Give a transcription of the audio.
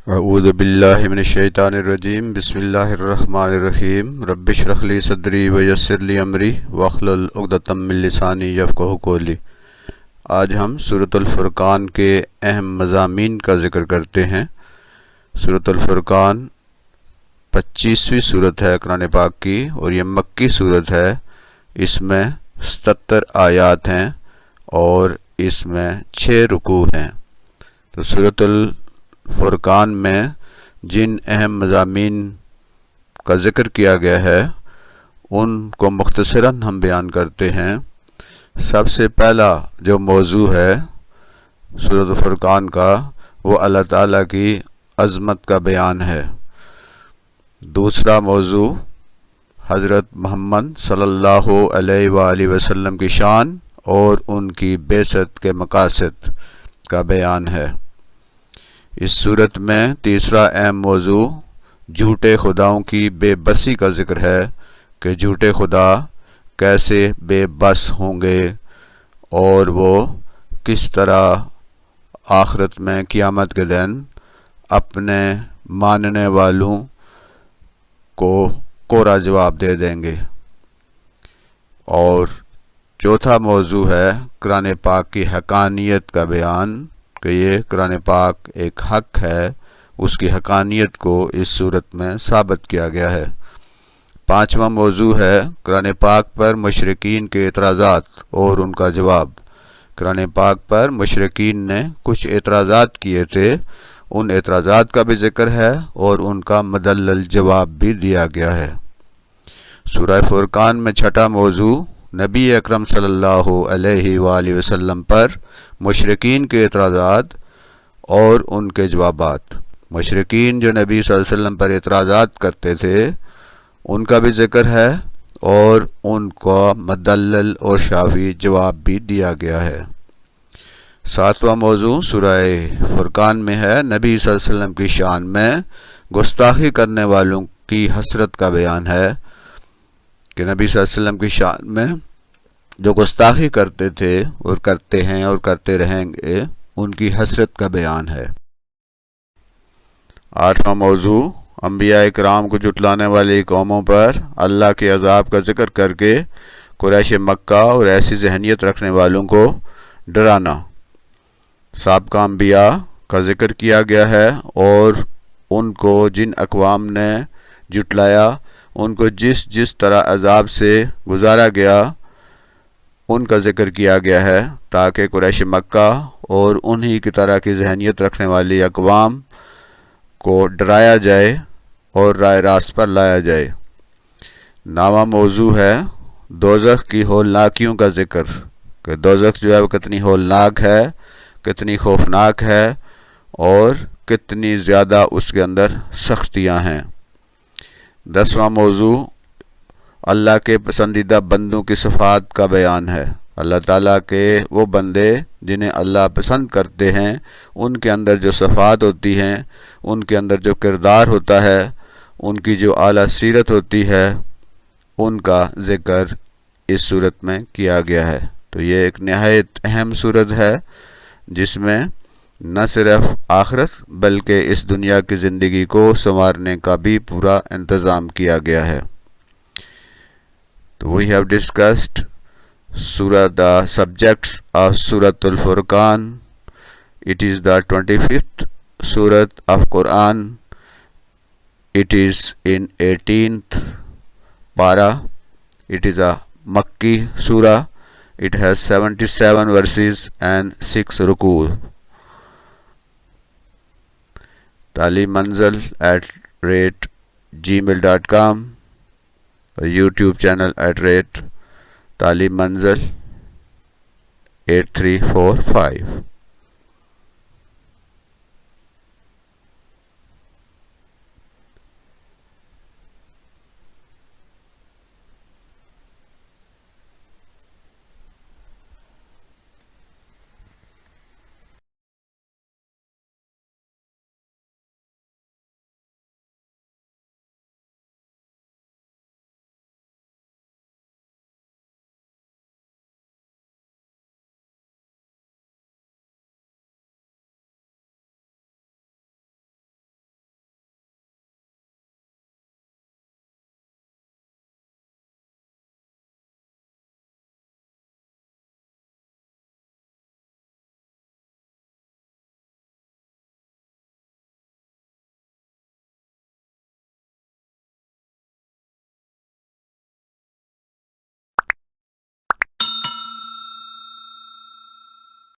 اعوذ باللہ من الشیطان الرجیم بسم اللہ الرحمن الرحیم رب اشرح لی صدری ویسر لی امری واحلل عقدۃ من لسانی یفقہوا قولی۔ آج ہم سورۃ الفرقان کے اہم مضامین کا ذکر کرتے ہیں۔ سورۃ الفرقان 25ویں سورت ہے قرآن پاک کی اور یہ مکی سورت ہے۔ اس میں 77 آیات ہیں اور اس میں 6 رکوع ہیں۔ تو سورۃ الفرقان میں جن اہم مضامین کا ذکر کیا گیا ہے ان کو مختصراً ہم بیان کرتے ہیں۔ سب سے پہلا جو موضوع ہے سورۃ الفرقان کا وہ اللہ تعالیٰ کی عظمت کا بیان ہے۔ دوسرا موضوع حضرت محمد صلی اللہ علیہ وآلہ وسلم کی شان اور ان کی بعثت کے مقاصد کا بیان ہے۔ اس صورت میں تیسرا اہم موضوع جھوٹے خداؤں کی بے بسی کا ذکر ہے کہ جھوٹے خدا کیسے بے بس ہوں گے اور وہ کس طرح آخرت میں قیامت کے دن اپنے ماننے والوں کو کوڑا جواب دے دیں گے۔ اور چوتھا موضوع ہے قرآن پاک کی حقانیت کا بیان کہ یہ قرآن پاک ایک حق ہے، اس کی حقانیت کو اس صورت میں ثابت کیا گیا ہے۔ پانچواں موضوع ہے قرآن پاک پر مشرکین کے اعتراضات اور ان کا جواب۔ قرآن پاک پر مشرکین نے کچھ اعتراضات کیے تھے، ان اعتراضات کا بھی ذکر ہے اور ان کا مدلل جواب بھی دیا گیا ہے۔ سورہ فرقان میں چھٹا موضوع نبی اکرم صلی اللہ علیہ وآلہ وسلم پر مشرکین کے اعتراضات اور ان کے جوابات۔ مشرکین جو نبی صلی اللہ علیہ وسلم پر اعتراضات کرتے تھے ان کا بھی ذکر ہے اور ان کو مدلل اور شافی جواب بھی دیا گیا ہے۔ ساتواں موضوع سورہ فرقان میں ہے نبی صلی اللہ علیہ وسلم کی شان میں گستاخی کرنے والوں کی حسرت کا بیان ہے کہ نبی صلی اللہ علیہ وسلم کی شان میں جو گستاخی کرتے تھے اور کرتے ہیں اور کرتے رہیں گے ان کی حسرت کا بیان ہے۔ آٹھواں موضوع انبیاء کرام کو جھٹلانے والی قوموں پر اللہ کے عذاب کا ذکر کر کے قریش مکہ اور ایسی ذہنیت رکھنے والوں کو ڈرانا۔ سابقہ انبیاء کا ذکر کیا گیا ہے اور ان کو جن اقوام نے جھٹلایا ان کو جس جس طرح عذاب سے گزارا گیا ان کا ذکر کیا گیا ہے تاکہ قریش مکہ اور انہی کی طرح کی ذہنیت رکھنے والی اقوام کو ڈرایا جائے اور راہ راست پر لایا جائے۔ نواں موضوع ہے دوزخ کی ہولناکیوں کا ذکر کہ دوزخ جو ہے وہ کتنی ہولناک ہے، کتنی خوفناک ہے اور کتنی زیادہ اس کے اندر سختیاں ہیں۔ 10واں موضوع اللہ کے پسندیدہ بندوں کی صفات کا بیان ہے۔ اللہ تعالیٰ کے وہ بندے جنہیں اللہ پسند کرتے ہیں ان کے اندر جو صفات ہوتی ہیں، ان کے اندر جو کردار ہوتا ہے، ان کی جو اعلیٰ سیرت ہوتی ہے ان کا ذکر اس صورت میں کیا گیا ہے۔ تو یہ ایک نہایت اہم صورت ہے جس میں نہ صرف آخرت بلکہ اس دنیا کی زندگی کو سنوارنے کا بھی پورا انتظام کیا گیا ہے۔ So we have discussed the subjects of Surah Al-Furqan. It is the 25th Surah of Quran. It is in 18th para. It is a Makki Surah. It has 77 verses and 6 ruku. taleemmanzil@gmail.com YouTube channel @taleemmanzil 8345